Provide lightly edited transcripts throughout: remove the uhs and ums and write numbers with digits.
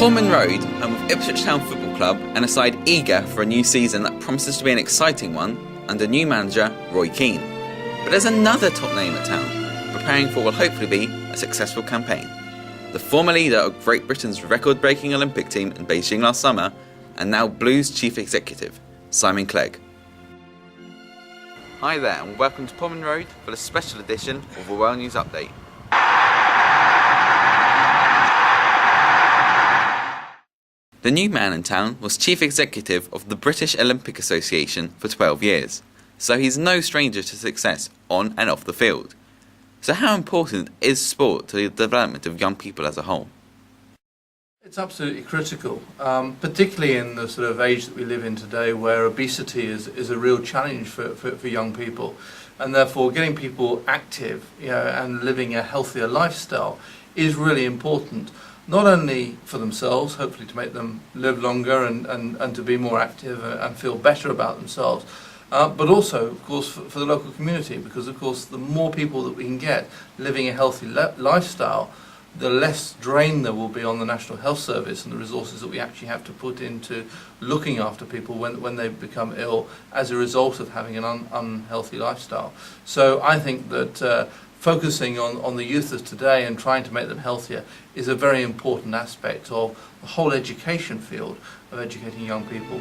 Pullman Road, home of Ipswich Football Club, and a side eager for a new season that promises to be an exciting one under new manager Roy Keane. But there's another top name at town, preparing for what will hopefully be a successful campaign. The former leader of Great Britain's record-breaking Olympic team in Beijing last summer, and now Blues Chief Executive, Simon Clegg. Hi there, and welcome to Pullman Road for the special edition of Orwell News Update. The new man in town was Chief Executive of the British Olympic Association for 12 years, so he's no stranger to success on and off the field. So how important is sport to the development of young people as a whole? It's absolutely critical, particularly in the sort of age that we live in today, where obesity is a real challenge for young people, and therefore getting people active, and living a healthier lifestyle is really important. Not only for themselves, hopefully to make them live longer and to be more active and feel better about themselves, but also, of course, for the local community, because, of course, the more people that we can get living a healthy lifestyle, the less drain there will be on the National Health Service and the resources that we actually have to put into looking after people when they become ill as a result of having an unhealthy lifestyle. So I think that focusing on the youth of today and trying to make them healthier is a very important aspect of the whole education field of educating young people.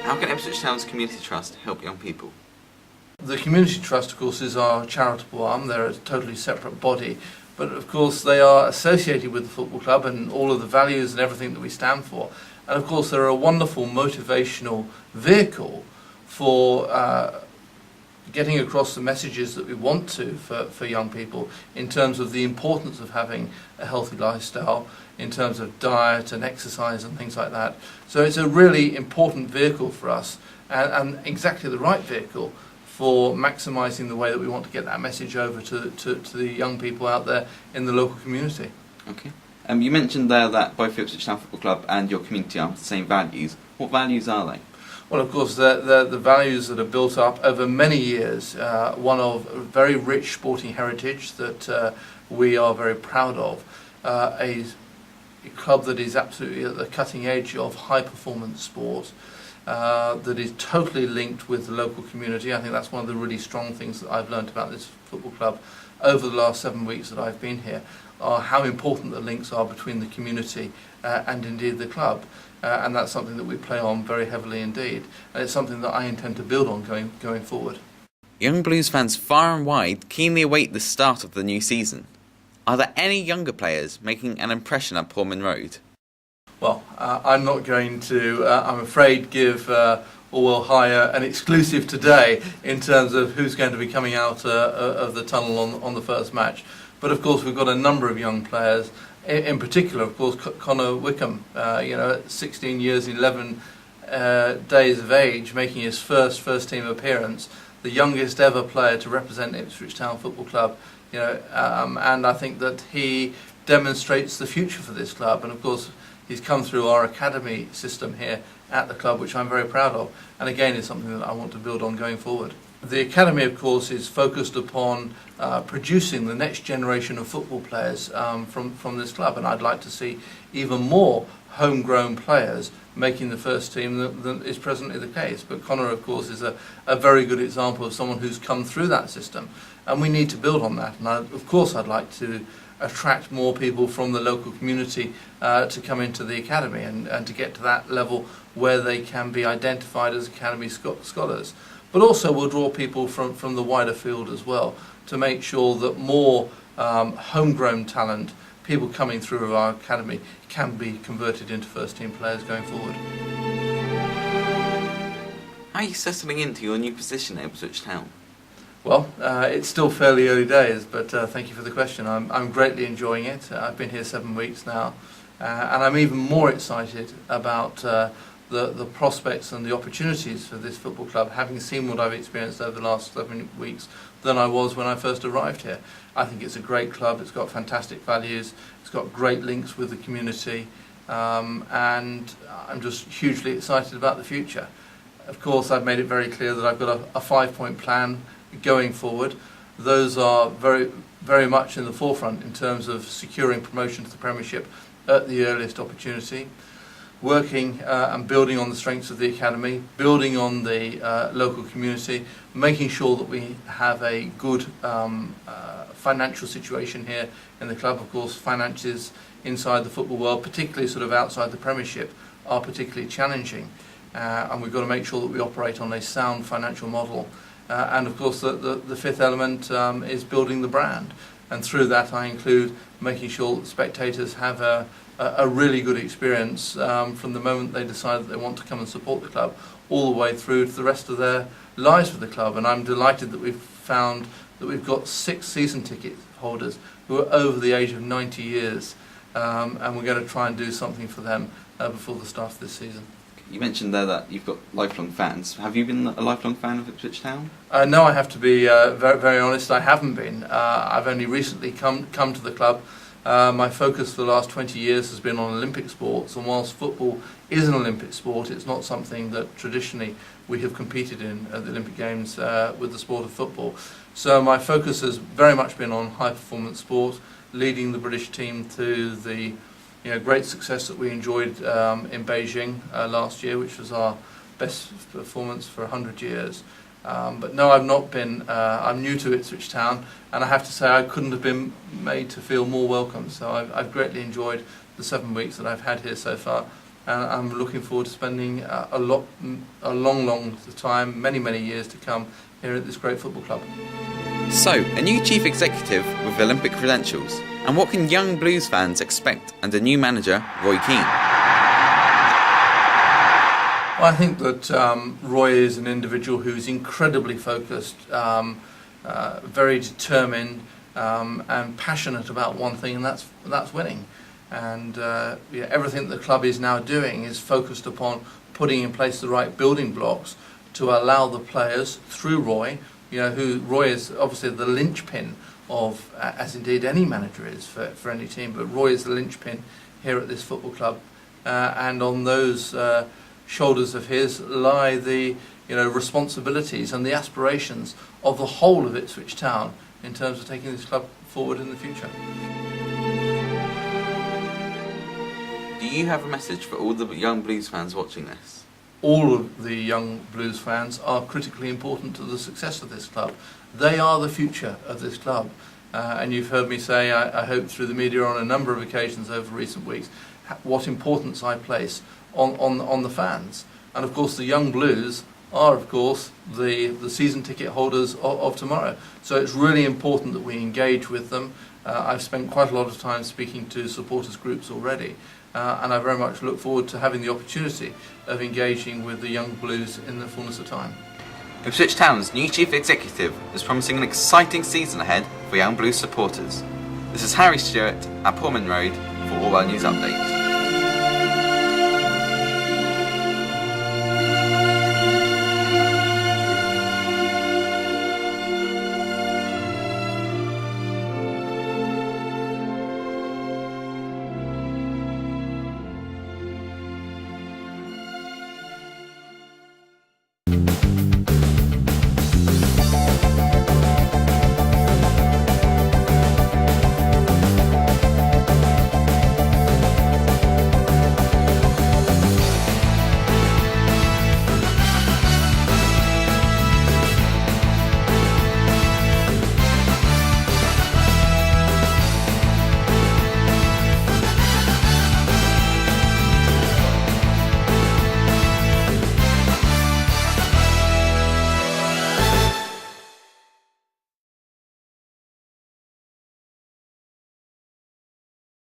How can Ipswich Town's Community Trust help young people? The Community Trust, of course, is our charitable arm. They're a totally separate body, but of course they are associated with the football club and all of the values and everything that we stand for. And of course they're a wonderful motivational vehicle for getting across the messages that we want to for young people in terms of the importance of having a healthy lifestyle, in terms of diet and exercise and things like that. So it's a really important vehicle for us, and exactly the right vehicle for maximising the way that we want to get that message over to the young people out there in the local community. Okay. You mentioned there that both Ipswich Town Football Club and your community are the same values. What values are they? Well, of course, the values that are built up over many years, one of a very rich sporting heritage that we are very proud of, a club that is absolutely at the cutting edge of high-performance sport, that is totally linked with the local community. I think that's one of the really strong things that I've learned about this football club over the last 7 weeks that I've been here, are how important the links are between the community and indeed the club. And that's something that we play on very heavily indeed, and it's something that I intend to build on going forward. Young Blues fans far and wide keenly await the start of the new season. Are there any younger players making an impression at Pullman Road? Well, I'm not going to, I'm afraid, give Orwell Hire an exclusive today in terms of who's going to be coming out of the tunnel on the first match. But of course we've got a number of young players. In particular, of course, Connor Wickham, at 16 years, 11 days of age, making his first team appearance, the youngest ever player to represent Ipswich Town Football Club, and I think that he demonstrates the future for this club. And of course, he's come through our academy system here at the club, which I'm very proud of, and again is something that I want to build on going forward. The academy, of course, is focused upon producing the next generation of football players from this club, and I'd like to see even more homegrown players making the first team than is presently the case. But Connor, of course, is a very good example of someone who's come through that system, and we need to build on that. And of course I'd like to attract more people from the local community to come into the academy and to get to that level where they can be identified as academy scholars. But also we'll draw people from the wider field as well to make sure that more homegrown talent, people coming through our academy, can be converted into first team players going forward. How are you settling into your new position at Ipswich Town? Well, it's still fairly early days, but thank you for the question. I'm greatly enjoying it. I've been here 7 weeks now, and I'm even more excited about the prospects and the opportunities for this football club, having seen what I've experienced over the last 7 weeks, than I was when I first arrived here. I think it's a great club, it's got fantastic values, it's got great links with the community, and I'm just hugely excited about the future. Of course, I've made it very clear that I've got a 5-point plan going forward. Those are very very much in the forefront in terms of securing promotion to the Premiership at the earliest opportunity, working and building on the strengths of the academy, building on the local community, making sure that we have a good financial situation here in the club. Of course, finances inside the football world, particularly sort of outside the Premiership, are particularly challenging, and we've got to make sure that we operate on a sound financial model. And of course, the fifth element is building the brand, and through that I include making sure that spectators have a really good experience from the moment they decide that they want to come and support the club, all the way through to the rest of their lives with the club. And I'm delighted that we've found that we've got 6 season ticket holders who are over the age of 90 years, and we're going to try and do something for them before the start of this season. You mentioned there that you've got lifelong fans. Have you been a lifelong fan of Ipswich Town? No, I have to be very, very honest, I haven't been. I've only recently come to the club. My focus for the last 20 years has been on Olympic sports, and whilst football is an Olympic sport, it's not something that traditionally we have competed in at the Olympic Games with the sport of football. So my focus has very much been on high performance sport, leading the British team to the great success that we enjoyed in Beijing last year, which was our best performance for 100 years. But no, I've not been. I'm new to Ipswich Town, and I have to say I couldn't have been made to feel more welcome. So I've greatly enjoyed the 7 weeks that I've had here so far, and I'm looking forward to spending a long time, many years to come here at this great football club. So, a new chief executive with Olympic credentials. And what can young Blues fans expect under new manager Roy Keane? Well, I think that Roy is an individual who's incredibly focused, very determined, and passionate about one thing, and that's winning. And everything that the club is now doing is focused upon putting in place the right building blocks to allow the players, through Roy, who Roy is obviously the linchpin of, as indeed any manager is for any team, but Roy is the linchpin here at this football club, and on those shoulders of his lie the responsibilities and the aspirations of the whole of Ipswich Town in terms of taking this club forward in the future. Do you have a message for all the young Blues fans watching this? All of the young Blues fans are critically important to the success of this club. They are the future of this club. And you've heard me say, I hope through the media on a number of occasions over recent weeks, what importance I place on the fans. And of course the young Blues are of course the season ticket holders of tomorrow. So it's really important that we engage with them. I've spent quite a lot of time speaking to supporters groups already. And I very much look forward to having the opportunity of engaging with the young Blues in the fullness of time. Ipswich Town's new chief executive is promising an exciting season ahead for young Blues supporters. This is Harry Stewart at Pullman Road for Orwell News Update.